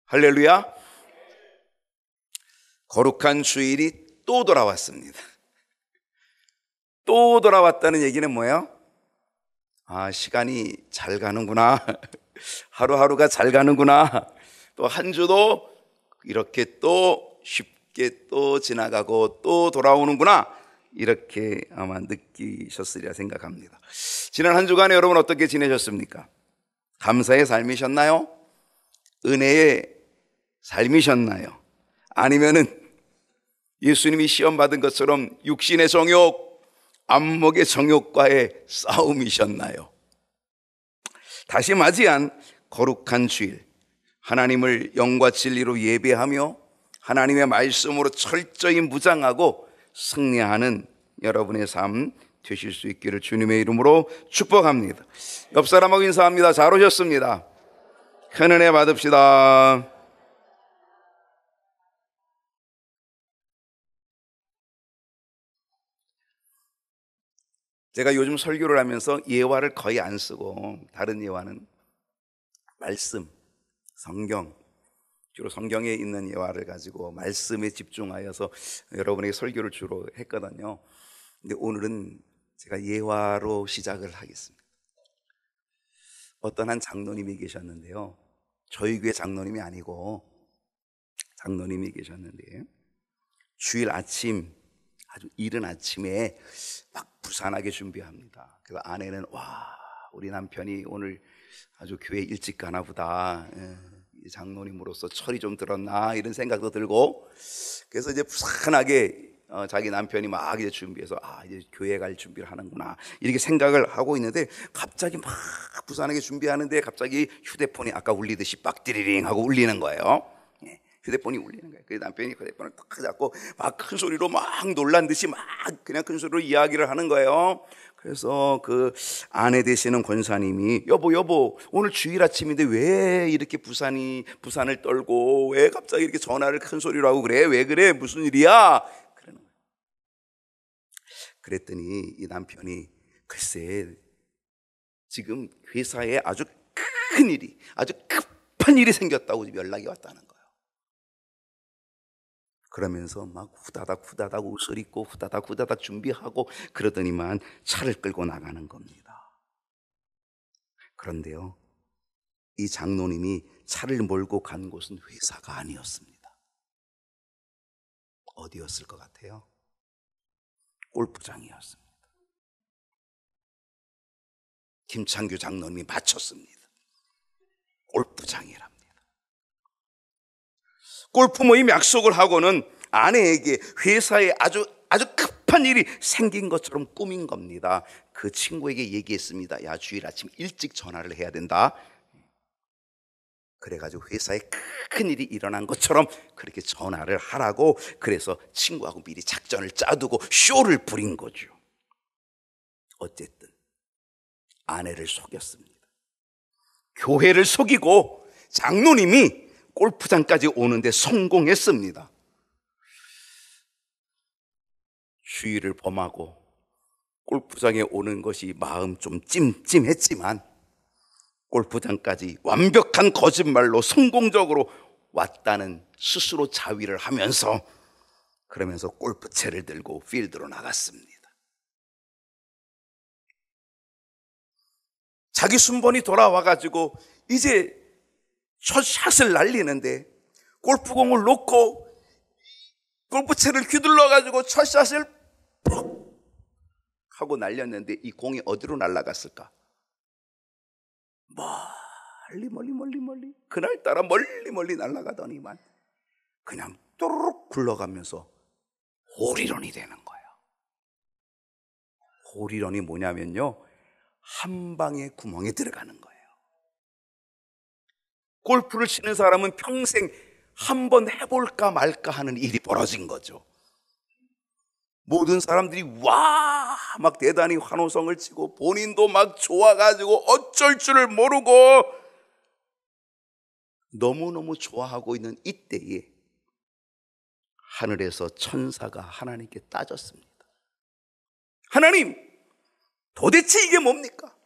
할렐루야. 거룩한 주일이 또 돌아왔습니다. 또 돌아왔다는 얘기는 뭐예요? 시간이 잘 가는구나. 하루하루가 잘 가는구나. 또 한 주도 이렇게 또 쉽게 또 지나가고 또 돌아오는구나. 이렇게 아마 느끼셨으리라 생각합니다. 지난 한 주간에 여러분 어떻게 지내셨습니까? 감사의 삶이셨나요? 은혜의 삶이셨나요? 아니면은 예수님이 시험 받은 것처럼 육신의 정욕, 안목의 정욕과의 싸움이셨나요? 다시 맞이한 거룩한 주일, 하나님을 영과 진리로 예배하며 하나님의 말씀으로 철저히 무장하고 승리하는 여러분의 삶 되실 수 있기를 주님의 이름으로 축복합니다. 옆 사람하고 인사합니다. 잘 오셨습니다. 큰 은혜 받읍시다. 제가 요즘 설교를 하면서 예화를 거의 안 쓰고 다른 예화는 말씀, 성경, 주로 성경에 있는 예화를 가지고 말씀에 집중하여서 여러분에게 설교를 주로 했거든요. 근데 오늘은 제가 예화로 시작을 하겠습니다. 어떤 한 장로님이 계셨는데요. 저희 교회 장로님이 아니고 장로님이 계셨는데 주일 아침, 아주 이른 아침에 막 부산하게 준비합니다. 그래서 아내는 우리 남편이 오늘 아주 교회 일찍 가나 보다. 장로님으로서 철이 좀 들었나 이런 생각도 들고, 그래서 이제 부산하게 자기 남편이 막 이제 준비해서 이제 교회 갈 준비를 하는구나 이렇게 생각을 하고 있는데, 갑자기 막 부산하게 준비하는데 갑자기 휴대폰이 아까 울리듯이 빡디리링 하고 울리는 거예요. 휴대폰이 울리는 거예요. 그래서 남편이 휴대폰을 딱 잡고 막 큰 소리로 막 놀란 듯이 막 그냥 큰 소리로 이야기를 하는 거예요. 그래서 그 아내 되시는 권사님이 여보 오늘 주일 아침인데 왜 이렇게 부산을 떨고 왜 갑자기 이렇게 전화를 큰 소리로 하고 그래? 왜 그래? 무슨 일이야? 그러는 거예요. 그랬더니 이 남편이 글쎄 지금 회사에 아주 큰 일이, 아주 급한 일이 생겼다고 연락이 왔다는 거예요. 그러면서 막 후다닥 옷을 입고 후다닥 준비하고 그러더니만 차를 끌고 나가는 겁니다. 그런데요, 이 장로님이 차를 몰고 간 곳은 회사가 아니었습니다. 어디였을 것 같아요? 골프장이었습니다. 김창규 장로님이 바쳤습니다. 골프장이랍니다. 골프 모임 약속을 하고는 아내에게 회사에 아주 급한 일이 생긴 것처럼 꾸민 겁니다. 그 친구에게 얘기했습니다. 야, 주일 아침 일찍 전화를 해야 된다. 그래가지고 회사에 큰 일이 일어난 것처럼 그렇게 전화를 하라고, 그래서 친구하고 미리 작전을 짜두고 쇼를 부린 거죠. 어쨌든 아내를 속였습니다. 교회를 속이고 장로님이 골프장까지 오는데 성공했습니다. 주일을 범하고 골프장에 오는 것이 마음 좀 찜찜했지만 골프장까지 완벽한 거짓말로 성공적으로 왔다는 스스로 자위를 하면서, 그러면서 골프채를 들고 필드로 나갔습니다. 자기 순번이 돌아와가지고 이제 첫 샷을 날리는데 골프공을 놓고 골프채를 휘둘러가지고 첫 샷을 푹 하고 날렸는데 이 공이 어디로 날아갔을까? 멀리 그날따라 멀리 날아가더니만 그냥 또르륵 굴러가면서 홀이런이 되는 거예요. 홀이런이 뭐냐면요, 한 방에 구멍에 들어가는 거예요. 골프를 치는 사람은 평생 한번 해볼까 말까 하는 일이 벌어진 거죠. 모든 사람들이 막 대단히 환호성을 치고 본인도 막 좋아가지고 어쩔 줄을 모르고 너무너무 좋아하고 있는 이때에 하늘에서 천사가 하나님께 따졌습니다. 하나님, 도대체 이게 뭡니까?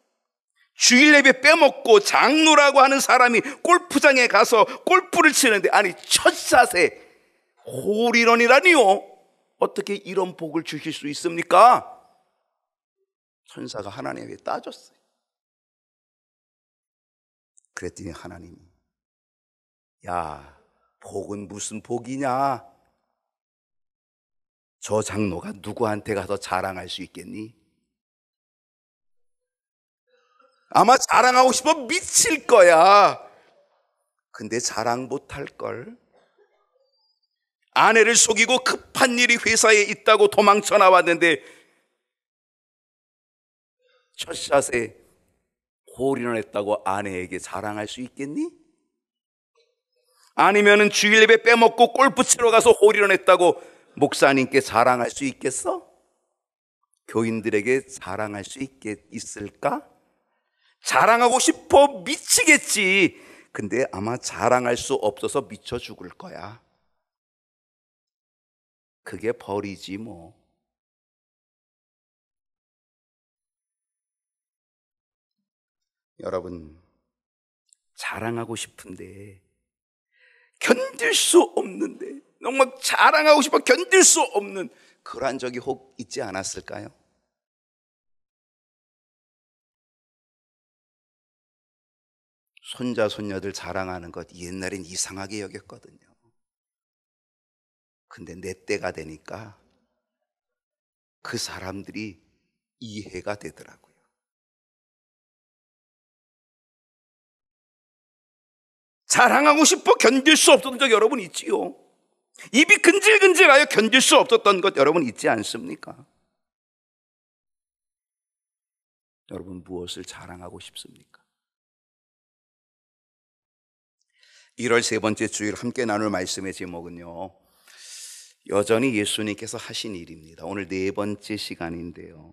주일 예배 빼먹고 장로라고 하는 사람이 골프장에 가서 골프를 치는데, 아니 첫 샷에 홀인원이라니요. 어떻게 이런 복을 주실 수 있습니까? 천사가 하나님에게 따졌어요. 그랬더니 하나님이, 야, 복은 무슨 복이냐? 저 장로가 누구한테 가서 자랑할 수 있겠니? 아마 자랑하고 싶어 미칠 거야. 근데 자랑 못할 걸. 아내를 속이고 급한 일이 회사에 있다고 도망쳐 나왔는데 첫 샷에 홀인원 했다고 아내에게 자랑할 수 있겠니? 아니면은 주일 예배 빼먹고 골프 치러 가서 홀인원 했다고 목사님께 자랑할 수 있겠어? 교인들에게 자랑할 수 있을까? 자랑하고 싶어 미치겠지. 근데 아마 자랑할 수 없어서 미쳐 죽을 거야. 그게 벌이지 뭐. 여러분, 자랑하고 싶은데 견딜 수 없는데, 정말 자랑하고 싶어 견딜 수 없는 그러한 적이 혹 있지 않았을까요? 손자 손녀들 자랑하는 것 옛날엔 이상하게 여겼거든요. 근데 내 때가 되니까 그 사람들이 이해가 되더라고요. 자랑하고 싶어 견딜 수 없었던 적 여러분 있지요? 입이 근질근질하여 견딜 수 없었던 것 여러분 있지 않습니까? 여러분, 무엇을 자랑하고 싶습니까? 1월 세 번째 주일 함께 나눌 말씀의 제목은요, 여전히 예수님께서 하신 일입니다. 오늘 네 번째 시간인데요,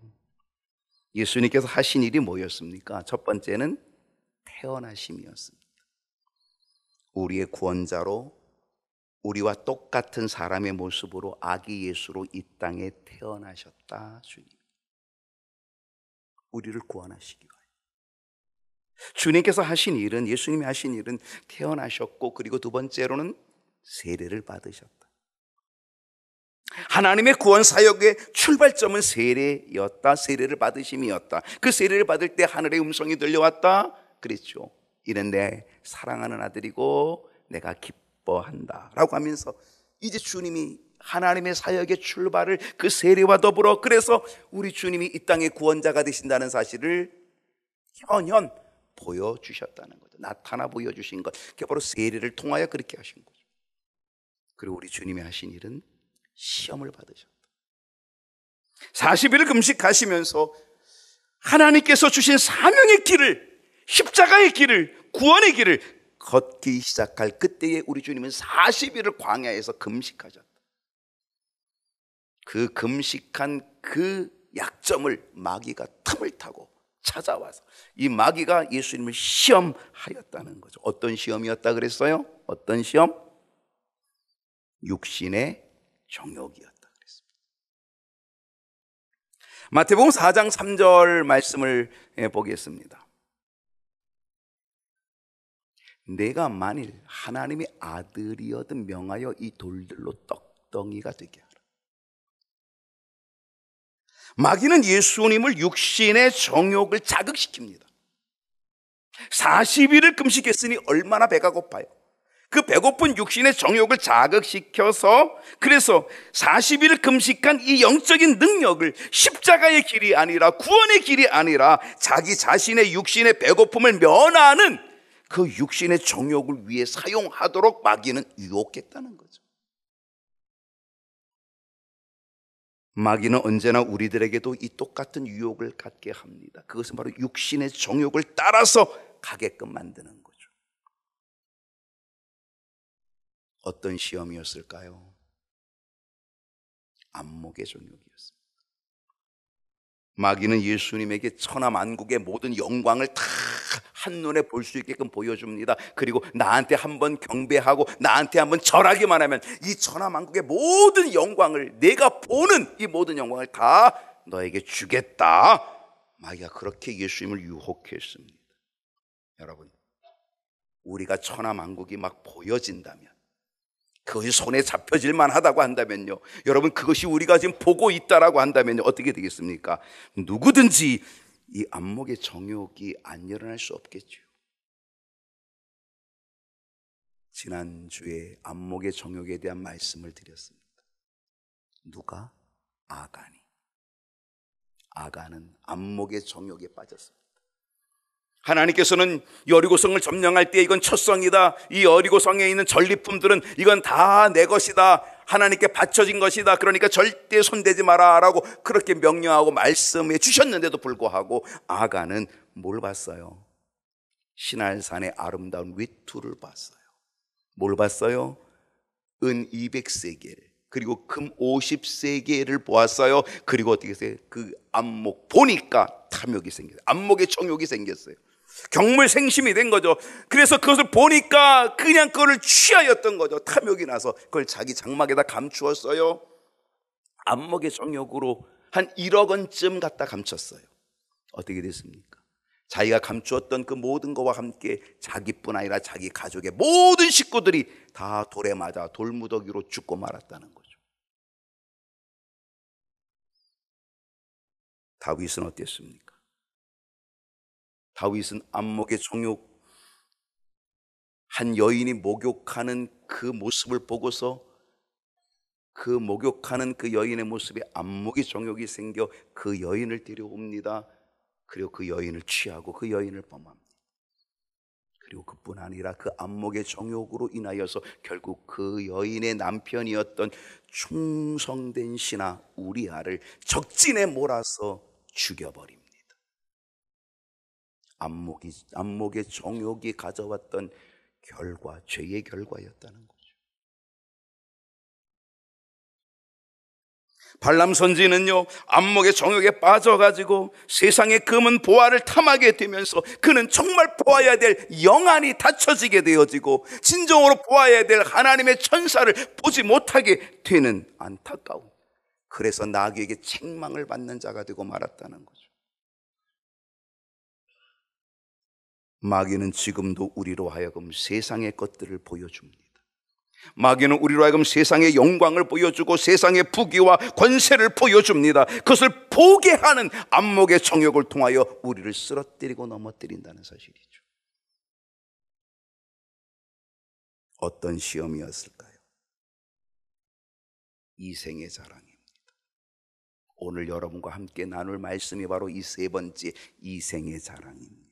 예수님께서 하신 일이 뭐였습니까? 첫 번째는 태어나심이었습니다. 우리의 구원자로, 우리와 똑같은 사람의 모습으로 아기 예수로 이 땅에 태어나셨다. 주님, 우리를 구원하시기 위하여. 주님께서 하신 일은, 예수님이 하신 일은 태어나셨고, 그리고 두 번째로는 세례를 받으셨다. 하나님의 구원 사역의 출발점은 세례였다. 세례를 받으심이었다. 그 세례를 받을 때 하늘의 음성이 들려왔다 그랬죠. 이는 내 사랑하는 아들이고 내가 기뻐한다 라고 하면서 이제 주님이 하나님의 사역의 출발을 그 세례와 더불어, 그래서 우리 주님이 이 땅의 구원자가 되신다는 사실을 현현 보여주셨다는 거죠. 나타나 보여주신 것, 그게 바로 세례를 통하여 그렇게 하신 거죠. 그리고 우리 주님이 하신 일은 시험을 받으셨다. 40일을 금식하시면서 하나님께서 주신 사명의 길을, 십자가의 길을, 구원의 길을 걷기 시작할 그때에 우리 주님은 40일을 광야에서 금식하셨다. 그 금식한 그 약점을 마귀가 틈을 타고 찾아와서 이 마귀가 예수님을 시험하였다는 거죠. 어떤 시험이었다 그랬어요? 어떤 시험? 육신의 정욕이었다 그랬습니다. 마태복음 4장 3절 말씀을 보겠습니다. 내가 만일 하나님의 아들이어든 명하여 이 돌들로 떡덩이가 되게 하라. 마귀는 예수님을 육신의 정욕을 자극시킵니다. 40일을 금식했으니 얼마나 배가 고파요. 그 배고픈 육신의 정욕을 자극시켜서, 그래서 40일을 금식한 이 영적인 능력을 십자가의 길이 아니라, 구원의 길이 아니라 자기 자신의 육신의 배고픔을 면하는 그 육신의 정욕을 위해 사용하도록 마귀는 유혹했다는 거죠. 마귀는 언제나 우리들에게도 이 똑같은 유혹을 갖게 합니다. 그것은 바로 육신의 정욕을 따라서 가게끔 만드는 거죠. 어떤 시험이었을까요? 안목의 정욕이었습니다. 마귀는 예수님에게 천하만국의 모든 영광을 다 한눈에 볼 수 있게끔 보여줍니다. 그리고 나한테 한번 경배하고 나한테 한번 절하기만 하면 이 천하만국의 모든 영광을, 내가 보는 이 모든 영광을 다 너에게 주겠다. 마귀가 그렇게 예수님을 유혹했습니다. 여러분, 우리가 천하만국이 막 보여진다면, 그것이 손에 잡혀질만 하다고 한다면요, 여러분, 그것이 우리가 지금 보고 있다라고 한다면요, 어떻게 되겠습니까? 누구든지 이 안목의 정욕이 안 일어날 수 없겠죠. 지난주에 안목의 정욕에 대한 말씀을 드렸습니다. 누가? 아간이. 아간은 안목의 정욕에 빠졌습니다. 하나님께서는 여리고성을 점령할 때 이건 첫성이다, 이 여리고성에 있는 전리품들은 이건 다 내 것이다, 하나님께 바쳐진 것이다, 그러니까 절대 손대지 마라 라고 그렇게 명령하고 말씀해 주셨는데도 불구하고 아간은 뭘 봤어요? 시날산의 아름다운 외투를 봤어요. 뭘 봤어요? 은 200세겔 그리고 금 50세겔을 보았어요. 그리고 어떻게 했어요? 그 안목 보니까 탐욕이 생겼어요. 안목의 정욕이 생겼어요. 경물생심이 된 거죠. 그래서 그것을 보니까 그냥 그거를 취하였던 거죠. 탐욕이 나서 그걸 자기 장막에다 감추었어요. 안목의 정욕으로 한 1억 원쯤 갖다 감췄어요. 어떻게 됐습니까? 자기가 감추었던 그 모든 것과 함께 자기뿐 아니라 자기 가족의 모든 식구들이 다 돌에 맞아 돌무더기로 죽고 말았다는 거죠. 다윗은 어땠습니까? 다윗은 안목의 정욕, 한 여인이 목욕하는 그 모습을 보고서 그 목욕하는 그 여인의 모습에 안목의 정욕이 생겨 그 여인을 데려옵니다. 그리고 그 여인을 취하고 그 여인을 범합니다. 그리고 그뿐 아니라 그 안목의 정욕으로 인하여서 결국 그 여인의 남편이었던 충성된 신하 우리아를 적진에 몰아서 죽여버립니다. 안목의 정욕이 가져왔던 결과, 죄의 결과였다는 거죠. 발람 선지는요, 안목의 정욕에 빠져가지고 세상의 금은 보화를 탐하게 되면서 그는 정말 보아야 될 영안이 닫혀지게 되어지고 진정으로 보아야 될 하나님의 천사를 보지 못하게 되는 안타까움, 그래서 나귀에게 책망을 받는 자가 되고 말았다는 거죠. 마귀는 지금도 우리로 하여금 세상의 것들을 보여줍니다. 마귀는 우리로 하여금 세상의 영광을 보여주고 세상의 부귀와 권세를 보여줍니다. 그것을 보게 하는 안목의 정욕을 통하여 우리를 쓰러뜨리고 넘어뜨린다는 사실이죠. 어떤 시험이었을까요? 이생의 자랑입니다. 오늘 여러분과 함께 나눌 말씀이 바로 이 세 번째 이생의 자랑입니다.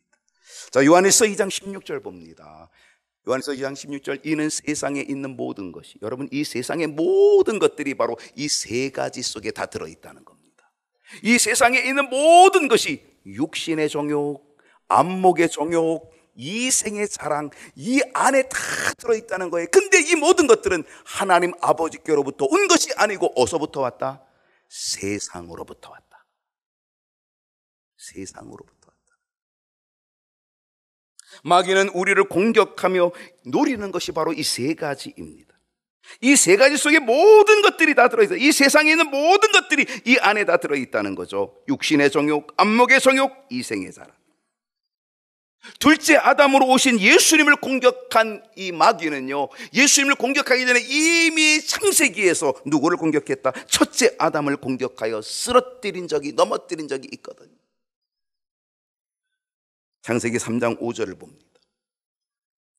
자, 요한일서 2장 16절 봅니다. 요한일서 2장 16절, 이는 세상에 있는 모든 것이, 여러분, 이 세상의 모든 것들이 바로 이 세 가지 속에 다 들어있다는 겁니다. 이 세상에 있는 모든 것이 육신의 정욕, 안목의 정욕, 이생의 자랑, 이 안에 다 들어있다는 거예요. 근데 이 모든 것들은 하나님 아버지께로부터 온 것이 아니고 어디서부터 왔다? 세상으로부터 왔다. 세상으로부터 왔다. 마귀는 우리를 공격하며 노리는 것이 바로 이 세 가지입니다. 이 세 가지 속에 모든 것들이 다 들어있어요. 이 세상에 있는 모든 것들이 이 안에 다 들어있다는 거죠. 육신의 정욕, 안목의 정욕, 이생의 자랑. 둘째 아담으로 오신 예수님을 공격한 이 마귀는요, 예수님을 공격하기 전에 이미 창세기에서 누구를 공격했다? 첫째 아담을 공격하여 쓰러뜨린 적이, 넘어뜨린 적이 있거든요. 창세기 3장 5절을 봅니다.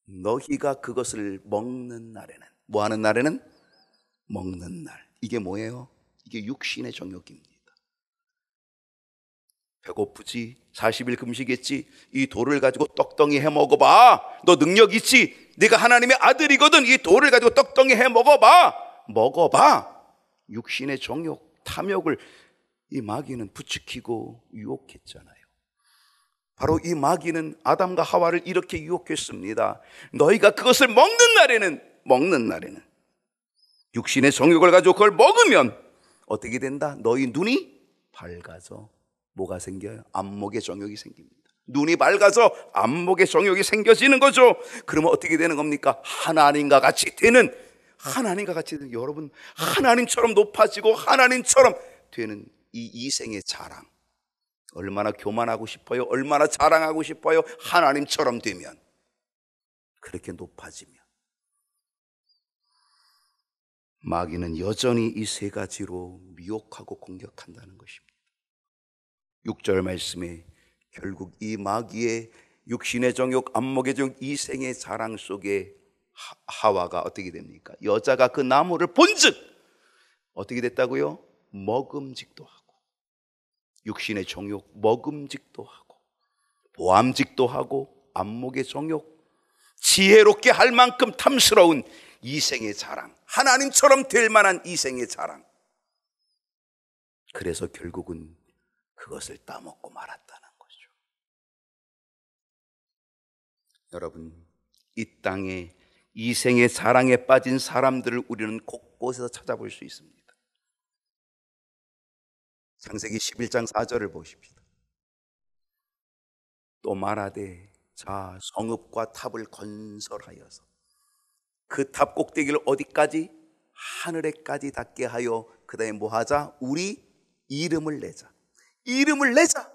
너희가 그것을 먹는 날에는, 뭐 하는 날에는? 먹는 날. 이게 뭐예요? 이게 육신의 정욕입니다. 배고프지? 40일 금식했지? 이 돌을 가지고 떡덩이 해 먹어봐. 너 능력 있지? 네가 하나님의 아들이거든. 이 돌을 가지고 떡덩이 해 먹어봐. 먹어봐. 육신의 정욕, 탐욕을 이 마귀는 부추기고 유혹했잖아요. 바로 이 마귀는 아담과 하와를 이렇게 유혹했습니다. 너희가 그것을 먹는 날에는 육신의 정욕을 가지고 그걸 먹으면 어떻게 된다? 너희 눈이 밝아져 뭐가 생겨요? 안목의 정욕이 생깁니다. 눈이 밝아서 안목의 정욕이 생겨지는 거죠. 그러면 어떻게 되는 겁니까? 하나님과 같이 되는, 여러분, 하나님처럼 높아지고 하나님처럼 되는 이 이생의 자랑. 얼마나 교만하고 싶어요? 얼마나 자랑하고 싶어요? 하나님처럼 되면, 그렇게 높아지면. 마귀는 여전히 이 세 가지로 미혹하고 공격한다는 것입니다. 6절 말씀에 결국 이 마귀의 육신의 정욕, 안목의 정욕, 이생의 자랑 속에 하와가 어떻게 됩니까? 여자가 그 나무를 본즉 어떻게 됐다고요? 먹음직도 하고, 육신의 정욕, 먹음직도 하고, 보암직도 하고, 안목의 정욕, 지혜롭게 할 만큼 탐스러운 이생의 자랑, 하나님처럼 될 만한 이생의 자랑. 그래서 결국은 그것을 따먹고 말았다는 거죠. 여러분, 이 땅에 이생의 자랑에 빠진 사람들을 우리는 곳곳에서 찾아볼 수 있습니다. 창세기 11장 4절을 보십시다. 또 말하되 자 성읍과 탑을 건설하여서 그 탑 꼭대기를 어디까지? 하늘에까지 닿게 하여 그 다음에 뭐 하자? 우리 이름을 내자. 이름을 내자.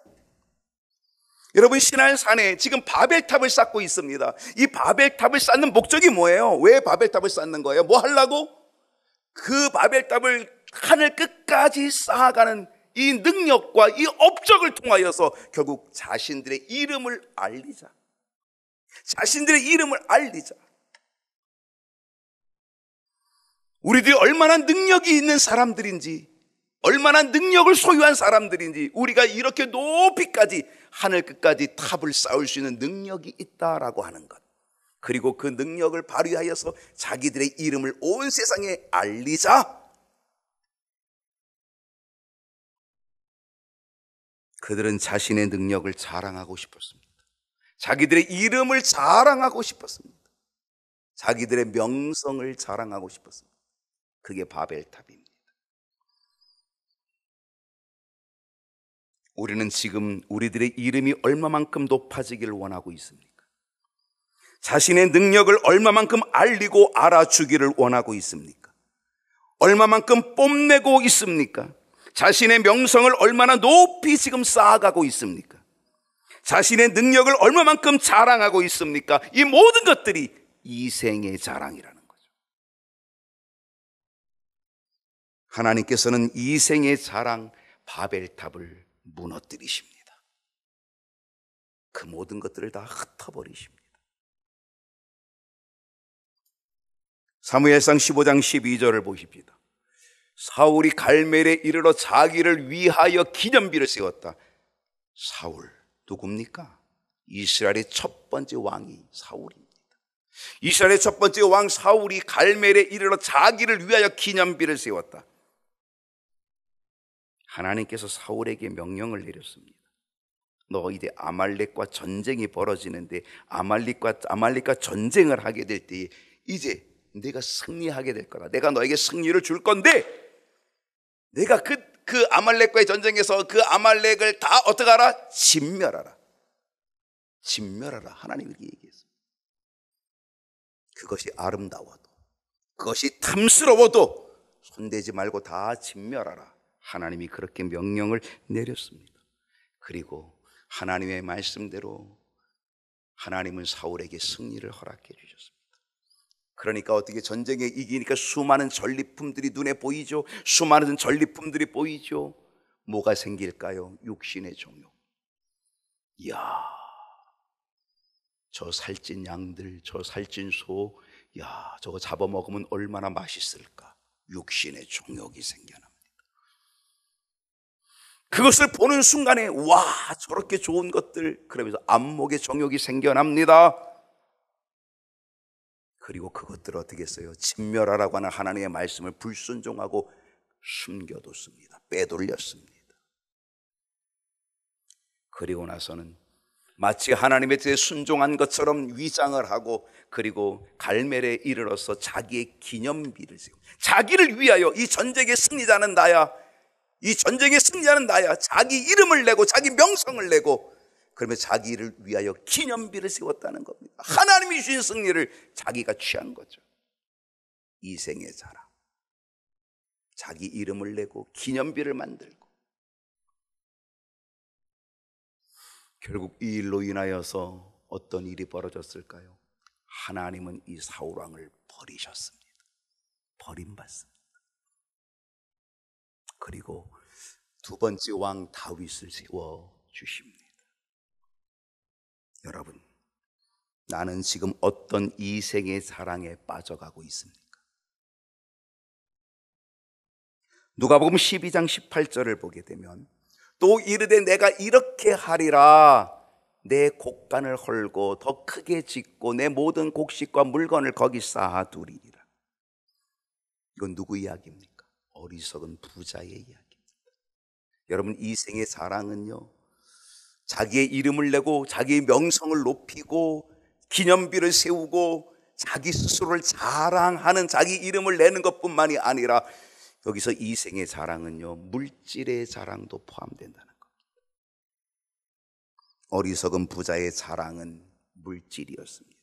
여러분, 시나이산에 지금 바벨탑을 쌓고 있습니다. 이 바벨탑을 쌓는 목적이 뭐예요? 왜 바벨탑을 쌓는 거예요? 뭐 하려고? 그 바벨탑을 하늘 끝까지 쌓아가는 이 능력과 이 업적을 통하여서 결국 자신들의 이름을 알리자. 자신들의 이름을 알리자. 우리들이 얼마나 능력이 있는 사람들인지, 얼마나 능력을 소유한 사람들인지, 우리가 이렇게 높이까지 하늘 끝까지 탑을 쌓을 수 있는 능력이 있다라고 하는 것, 그리고 그 능력을 발휘하여서 자기들의 이름을 온 세상에 알리자. 그들은 자신의 능력을 자랑하고 싶었습니다. 자기들의 이름을 자랑하고 싶었습니다. 자기들의 명성을 자랑하고 싶었습니다. 그게 바벨탑입니다. 우리는 지금 우리들의 이름이 얼마만큼 높아지기를 원하고 있습니까? 자신의 능력을 얼마만큼 알리고 알아주기를 원하고 있습니까? 얼마만큼 뽐내고 있습니까? 자신의 명성을 얼마나 높이 지금 쌓아가고 있습니까? 자신의 능력을 얼마만큼 자랑하고 있습니까? 이 모든 것들이 이생의 자랑이라는 거죠. 하나님께서는 이생의 자랑 바벨탑을 무너뜨리십니다. 그 모든 것들을 다 흩어버리십니다. 사무엘상 15장 12절을 보십시다. 사울이 갈멜에 이르러 자기를 위하여 기념비를 세웠다. 사울 누굽니까? 이스라엘의 첫 번째 왕이 사울입니다. 이스라엘의 첫 번째 왕 사울이 갈멜에 이르러 자기를 위하여 기념비를 세웠다. 하나님께서 사울에게 명령을 내렸습니다. 너 이제 아말렉과 전쟁이 벌어지는데 아말렉과 전쟁을 하게 될 때에 이제 내가 승리하게 될 거다. 내가 너에게 승리를 줄 건데 내가 그 아말렉과의 전쟁에서 그 아말렉을 다 어떻게 하라? 진멸하라. 진멸하라. 하나님이 그렇게 얘기했습니다. 그것이 아름다워도, 그것이 탐스러워도 손대지 말고 다 진멸하라. 하나님이 그렇게 명령을 내렸습니다. 그리고 하나님의 말씀대로 하나님은 사울에게 승리를 허락해 주셨습니다. 그러니까 어떻게 전쟁에 이기니까 수많은 전리품들이 눈에 보이죠. 수많은 전리품들이 보이죠. 뭐가 생길까요? 육신의 정욕. 이야, 저 살찐 양들, 저 살찐 소, 야, 저거 잡아먹으면 얼마나 맛있을까? 육신의 정욕이 생겨납니다. 그것을 보는 순간에 와, 저렇게 좋은 것들, 그러면서 안목의 정욕이 생겨납니다. 그리고 그것들을 어떻게 했어요? 진멸하라고 하는 하나님의 말씀을 불순종하고 숨겨뒀습니다. 빼돌렸습니다. 그리고 나서는 마치 하나님의 뜻에 순종한 것처럼 위장을 하고, 그리고 갈멜에 이르러서 자기의 기념비를 세우고, 자기를 위하여 이 전쟁의 승리자는 나야, 이 전쟁의 승리자는 나야, 자기 이름을 내고 자기 명성을 내고, 그러면 자기를 위하여 기념비를 세웠다는 겁니다. 하나님이 주신 승리를 자기가 취한 거죠. 이생의 자랑. 자기 이름을 내고 기념비를 만들고. 결국 이 일로 인하여서 어떤 일이 벌어졌을까요? 하나님은 이 사울 왕을 버리셨습니다. 버림받습니다. 그리고 두 번째 왕 다윗을 세워 주십니다. 여러분, 나는 지금 어떤 이생의 사랑에 빠져가고 있습니까? 누가복음 12장 18절을 보게 되면 또 이르되 내가 이렇게 하리라, 내 곡간을 헐고 더 크게 짓고 내 모든 곡식과 물건을 거기 쌓아두리라. 이건 누구 이야기입니까? 어리석은 부자의 이야기입니다. 여러분, 이생의 사랑은요, 자기의 이름을 내고 자기의 명성을 높이고 기념비를 세우고 자기 스스로를 자랑하는, 자기 이름을 내는 것뿐만이 아니라 여기서 이생의 자랑은요, 물질의 자랑도 포함된다는 겁니다. 어리석은 부자의 자랑은 물질이었습니다.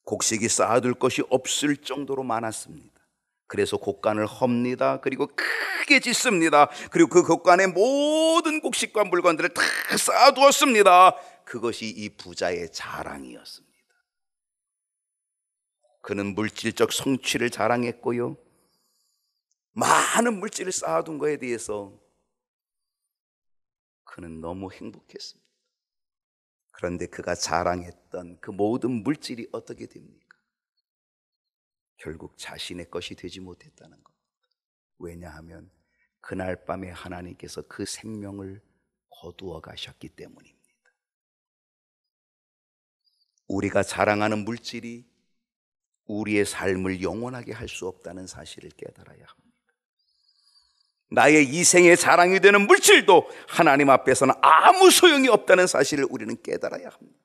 곡식이 쌓아둘 것이 없을 정도로 많았습니다. 그래서 곡간을 헙니다. 그리고 크게 짓습니다. 그리고 그 곡간에 모든 곡식과 물건들을 다 쌓아두었습니다. 그것이 이 부자의 자랑이었습니다. 그는 물질적 성취를 자랑했고요, 많은 물질을 쌓아둔 것에 대해서 그는 너무 행복했습니다. 그런데 그가 자랑했던 그 모든 물질이 어떻게 됩니까? 결국 자신의 것이 되지 못했다는 것. 왜냐하면 그날 밤에 하나님께서 그 생명을 거두어 가셨기 때문입니다. 우리가 자랑하는 물질이 우리의 삶을 영원하게 할 수 없다는 사실을 깨달아야 합니다. 나의 이생의 자랑이 되는 물질도 하나님 앞에서는 아무 소용이 없다는 사실을 우리는 깨달아야 합니다.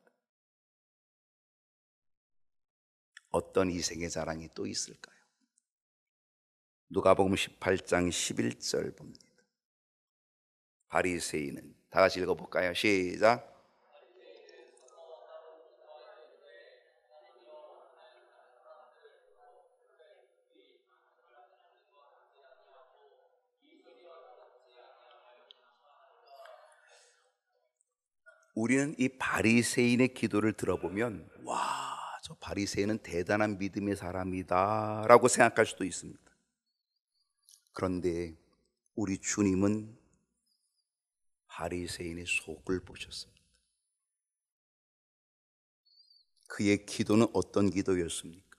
어떤 이생의 자랑이 또 있을까요? 누가복음 18장 11절 봅니다. 바리새인은, 다 같이 읽어볼까요? 시작. 우리는 이 바리새인의 기도를 들어보면, 와, 저 바리새인은 대단한 믿음의 사람이다 라고 생각할 수도 있습니다. 그런데 우리 주님은 바리새인의 속을 보셨습니다. 그의 기도는 어떤 기도였습니까?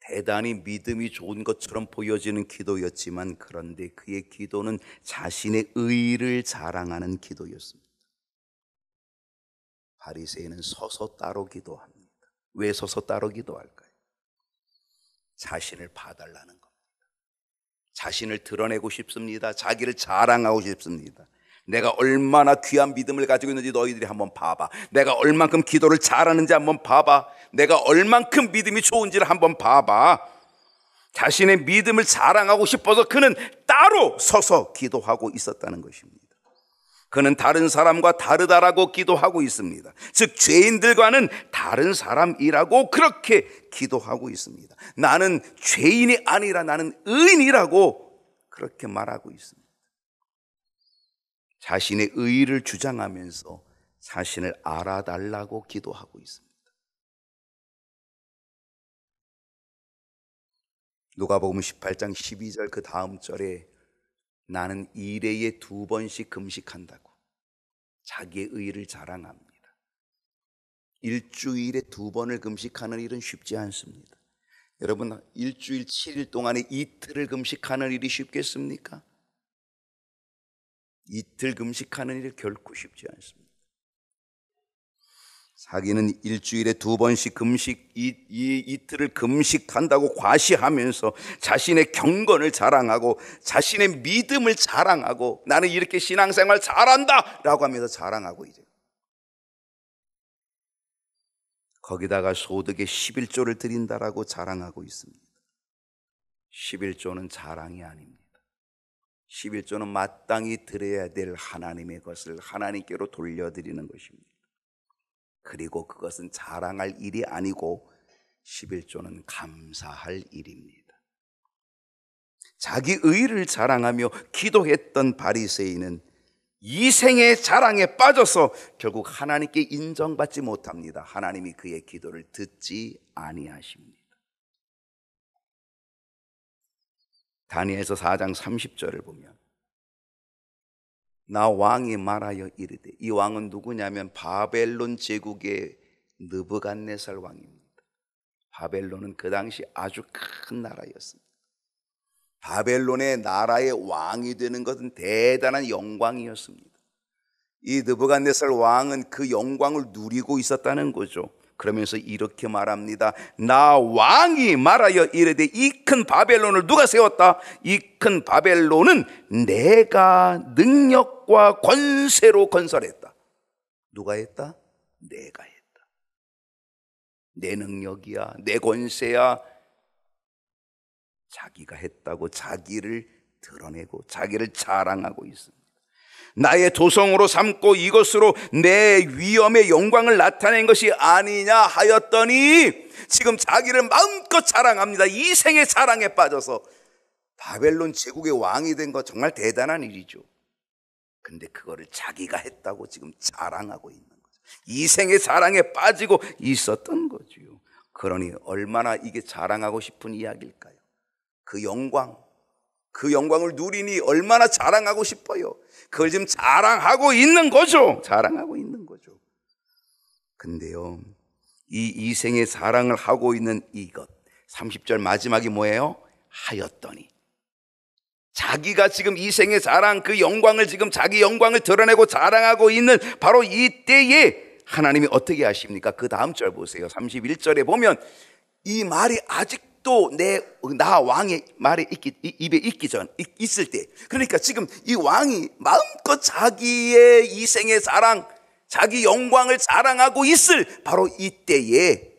대단히 믿음이 좋은 것처럼 보여지는 기도였지만, 그런데 그의 기도는 자신의 의를 자랑하는 기도였습니다. 바리새인은 서서 따로 기도합니다. 왜 서서 따로 기도할까요? 자신을 봐달라는 겁니다. 자신을 드러내고 싶습니다. 자기를 자랑하고 싶습니다. 내가 얼마나 귀한 믿음을 가지고 있는지 너희들이 한번 봐봐. 내가 얼만큼 기도를 잘하는지 한번 봐봐. 내가 얼만큼 믿음이 좋은지를 한번 봐봐. 자신의 믿음을 자랑하고 싶어서 그는 따로 서서 기도하고 있었다는 것입니다. 그는 다른 사람과 다르다라고 기도하고 있습니다. 즉 죄인들과는 다른 사람이라고 그렇게 기도하고 있습니다. 나는 죄인이 아니라 나는 의인이라고 그렇게 말하고 있습니다. 자신의 의의를 주장하면서 자신을 알아달라고 기도하고 있습니다. 누가복음 18장 12절 그 다음 절에 나는 일회에 2번씩 금식한다고 자기의 의의를 자랑합니다. 일주일에 2번을 금식하는 일은 쉽지 않습니다. 여러분, 일주일 7일 동안에 이틀을 금식하는 일이 쉽겠습니까? 이틀 금식하는 일이 결코 쉽지 않습니다. 자기는 일주일에 2번씩 금식, 이틀을 금식한다고 과시하면서 자신의 경건을 자랑하고 자신의 믿음을 자랑하고 나는 이렇게 신앙생활 잘한다 라고 하면서 자랑하고 이제 거기다가 소득의 11조를 드린다라고 자랑하고 있습니다. 11조는 자랑이 아닙니다. 11조는 마땅히 드려야 될 하나님의 것을 하나님께로 돌려드리는 것입니다. 그리고 그것은 자랑할 일이 아니고 11조는 감사할 일입니다. 자기 의를 자랑하며 기도했던 바리새인은 이생의 자랑에 빠져서 결국 하나님께 인정받지 못합니다. 하나님이 그의 기도를 듣지 아니하십니다. 다니엘서 4장 30절을 보면 나 왕이 말하여 이르되, 이 왕은 누구냐면 바벨론 제국의 느부갓네살 왕입니다. 바벨론은 그 당시 아주 큰 나라였습니다. 바벨론의 나라의 왕이 되는 것은 대단한 영광이었습니다. 이 느부갓네살 왕은 그 영광을 누리고 있었다는 거죠. 그러면서 이렇게 말합니다. 나 왕이 말하여 이르되, 이 큰 바벨론을 누가 세웠다? 이 큰 바벨론은 내가 능력과 권세로 건설했다. 누가 했다? 내가 했다. 내 능력이야, 내 권세야. 자기가 했다고 자기를 드러내고 자기를 자랑하고 있습니다. 나의 도성으로 삼고 이것으로 내 위엄의 영광을 나타낸 것이 아니냐 하였더니 지금 자기를 마음껏 자랑합니다. 이생의 자랑에 빠져서 바벨론 제국의 왕이 된 것 정말 대단한 일이죠. 근데 그거를 자기가 했다고 지금 자랑하고 있는 거죠. 이생의 자랑에 빠지고 있었던 거죠. 그러니 얼마나 이게 자랑하고 싶은 이야기일까요? 그 영광을 누리니 얼마나 자랑하고 싶어요. 그걸 지금 자랑하고 있는 거죠. 자랑하고 있는 거죠. 근데요, 이 이생의 자랑을 하고 있는 이것, 30절 마지막이 뭐예요? 하였더니. 자기가 지금 이생의 자랑, 그 영광을 지금 자기 영광을 드러내고 자랑하고 있는 바로 이때에 하나님이 어떻게 하십니까? 그 다음 절 보세요. 31절에 보면 이 말이 아직도 나 왕의 말이 입에 있을 때, 그러니까 지금 이 왕이 마음껏 자기의 이생의 자랑, 자기 영광을 자랑하고 있을 바로 이때에,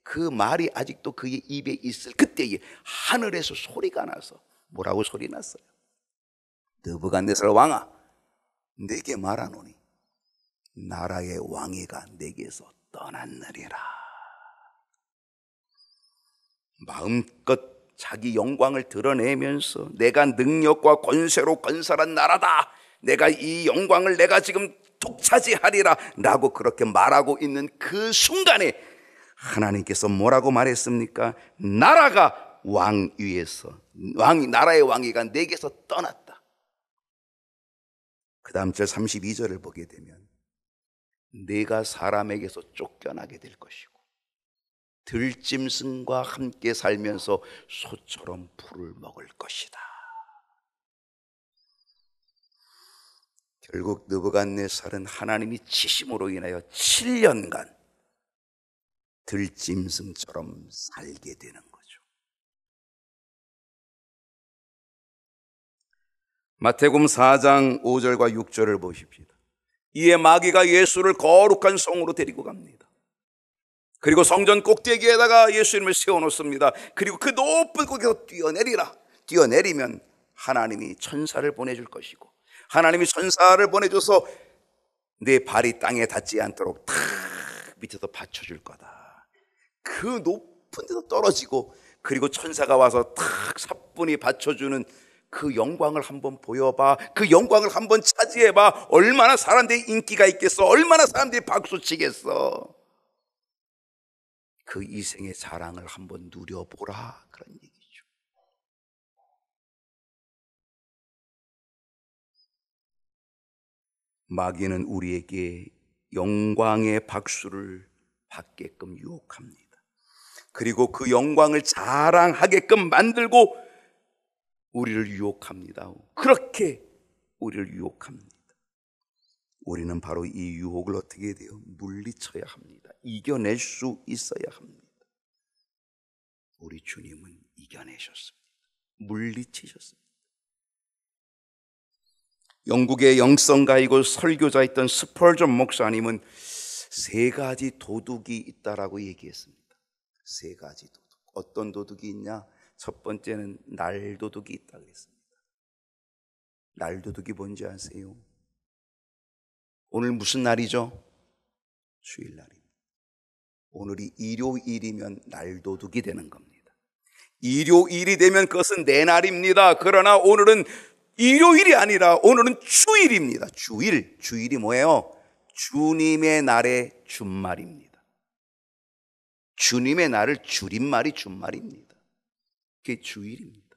그 말이 아직도 그의 입에 있을 그때에 하늘에서 소리가 나서 뭐라고 소리 났어요? 느부갓네살 왕아, 내게 말하노니 나라의 왕위가 내게서 떠났느니라. 마음껏 자기 영광을 드러내면서 내가 능력과 권세로 건설한 나라다, 내가 이 영광을 내가 지금 독차지하리라 라고 그렇게 말하고 있는 그 순간에 하나님께서 뭐라고 말했습니까? 나라가 나라의 왕위가 내게서 떠났다. 그 다음 절 32절을 보게 되면 내가 사람에게서 쫓겨나게 될 것이고 들짐승과 함께 살면서 소처럼 풀을 먹을 것이다. 결국 느부갓네살은 하나님이 치심으로 인하여 7년간 들짐승처럼 살게 되는 거죠. 마태복음 4장 5절과 6절을 보십시다. 이에 마귀가 예수를 거룩한 성으로 데리고 갑니다. 그리고 성전 꼭대기에다가 예수님을 세워놓습니다. 그리고 그 높은 곳에서 뛰어내리면 하나님이 천사를 보내줄 것이고, 하나님이 천사를 보내줘서 내 발이 땅에 닿지 않도록 탁 밑에서 받쳐줄 거다. 그 높은 데서 떨어지고, 그리고 천사가 와서 탁 사뿐히 받쳐주는 그 영광을 한번 보여봐. 그 영광을 한번 차지해봐. 얼마나 사람들이 인기가 있겠어. 얼마나 사람들이 박수치겠어. 그 이생의 자랑을 한번 누려보라, 그런 얘기죠. 마귀는 우리에게 영광의 박수를 받게끔 유혹합니다. 그리고 그 영광을 자랑하게끔 만들고 우리를 유혹합니다. 그렇게 우리를 유혹합니다. 우리는 바로 이 유혹을 어떻게 해야 돼요? 물리쳐야 합니다. 이겨낼 수 있어야 합니다. 우리 주님은 이겨내셨습니다. 물리치셨습니다. 영국의 영성가이고 설교자였던 스펄전 목사님은 3가지 도둑이 있다라고 얘기했습니다. 3가지 도둑. 어떤 도둑이 있냐? 첫 번째는 날도둑이 있다고 했습니다. 날도둑이 뭔지 아세요? 오늘 무슨 날이죠? 주일날입니다. 오늘이 일요일이면 날도둑이 되는 겁니다. 일요일이 되면 그것은 내 날입니다. 그러나 오늘은 일요일이 아니라 오늘은 주일입니다. 주일이 뭐예요? 주님의 날의 준말입니다. 주님의 날을 줄임말이 준말입니다. 그게 주일입니다.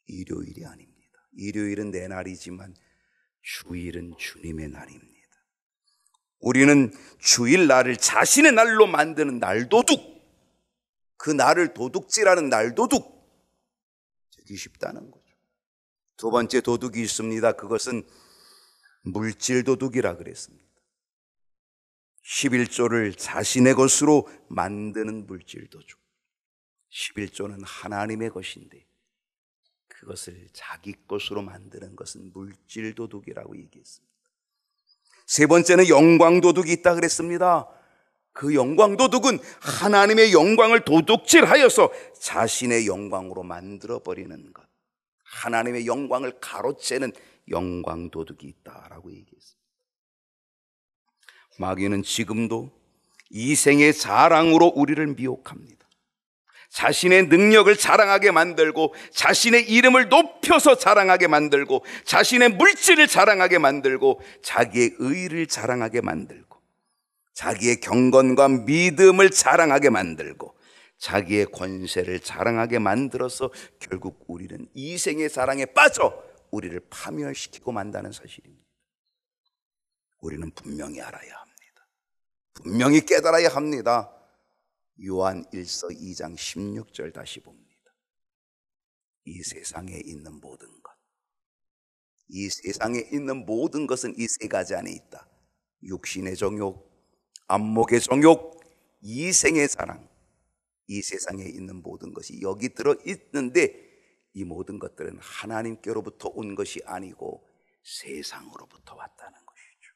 일요일이 아닙니다. 일요일은 내 날이지만 주일은 주님의 날입니다. 우리는 주일날을 자신의 날로 만드는 날도둑, 그 날을 도둑질하는 날도둑 되기 쉽다는 거죠. 두 번째 도둑이 있습니다. 그것은 물질도둑이라 그랬습니다. 11조를 자신의 것으로 만드는 물질도둑. 11조는 하나님의 것인데 그것을 자기 것으로 만드는 것은 물질도둑이라고 얘기했습니다. 세 번째는 영광도둑이 있다 그랬습니다. 그 영광도둑은 하나님의 영광을 도둑질하여서 자신의 영광으로 만들어버리는 것, 하나님의 영광을 가로채는 영광도둑이 있다라고 얘기했습니다. 마귀는 지금도 이생의 자랑으로 우리를 미혹합니다. 자신의 능력을 자랑하게 만들고, 자신의 이름을 높여서 자랑하게 만들고, 자신의 물질을 자랑하게 만들고, 자기의 의를 자랑하게 만들고, 자기의 경건과 믿음을 자랑하게 만들고, 자기의 권세를 자랑하게 만들어서 결국 우리는 이생의 자랑에 빠져 우리를 파멸시키고 만다는 사실입니다. 우리는 분명히 알아야 합니다. 분명히 깨달아야 합니다. 요한 1서 2장 16절 다시 봅니다. 이 세상에 있는 모든 것, 이 세상에 있는 모든 것은 이 세 가지 안에 있다. 육신의 정욕, 안목의 정욕, 이생의 사랑. 이 세상에 있는 모든 것이 여기 들어 있는데 이 모든 것들은 하나님께로부터 온 것이 아니고 세상으로부터 왔다는 것이죠.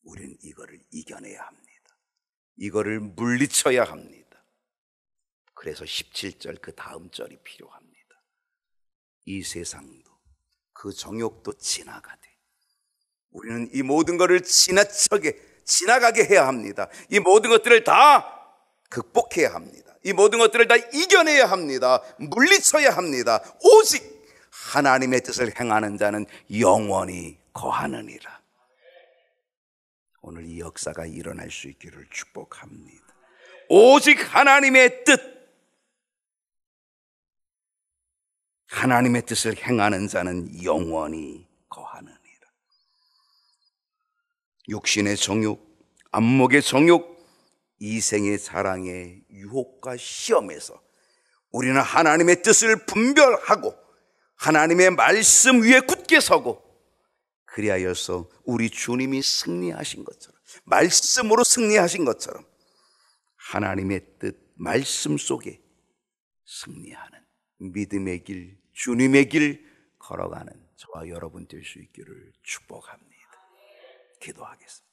우리는 이거를 이겨내야 합니다. 이거를 물리쳐야 합니다. 그래서 17절 그 다음 절이 필요합니다. 이 세상도 그 정욕도 지나가되 우리는 이 모든 것을 지나가게 해야 합니다. 이 모든 것들을 다 극복해야 합니다. 이 모든 것들을 다 이겨내야 합니다. 물리쳐야 합니다. 오직 하나님의 뜻을 행하는 자는 영원히 거하느니라. 오늘 이 역사가 일어날 수 있기를 축복합니다. 오직 하나님의 뜻, 하나님의 뜻을 행하는 자는 영원히 거하느니라. 육신의 정욕, 안목의 정욕, 이생의 자랑의 유혹과 시험에서 우리는 하나님의 뜻을 분별하고 하나님의 말씀 위에 굳게 서고, 그리하여서 우리 주님이 승리하신 것처럼, 말씀으로 승리하신 것처럼 하나님의 뜻, 말씀 속에 승리하는 믿음의 길, 주님의 길 걸어가는 저와 여러분 될 수 있기를 축복합니다. 기도하겠습니다.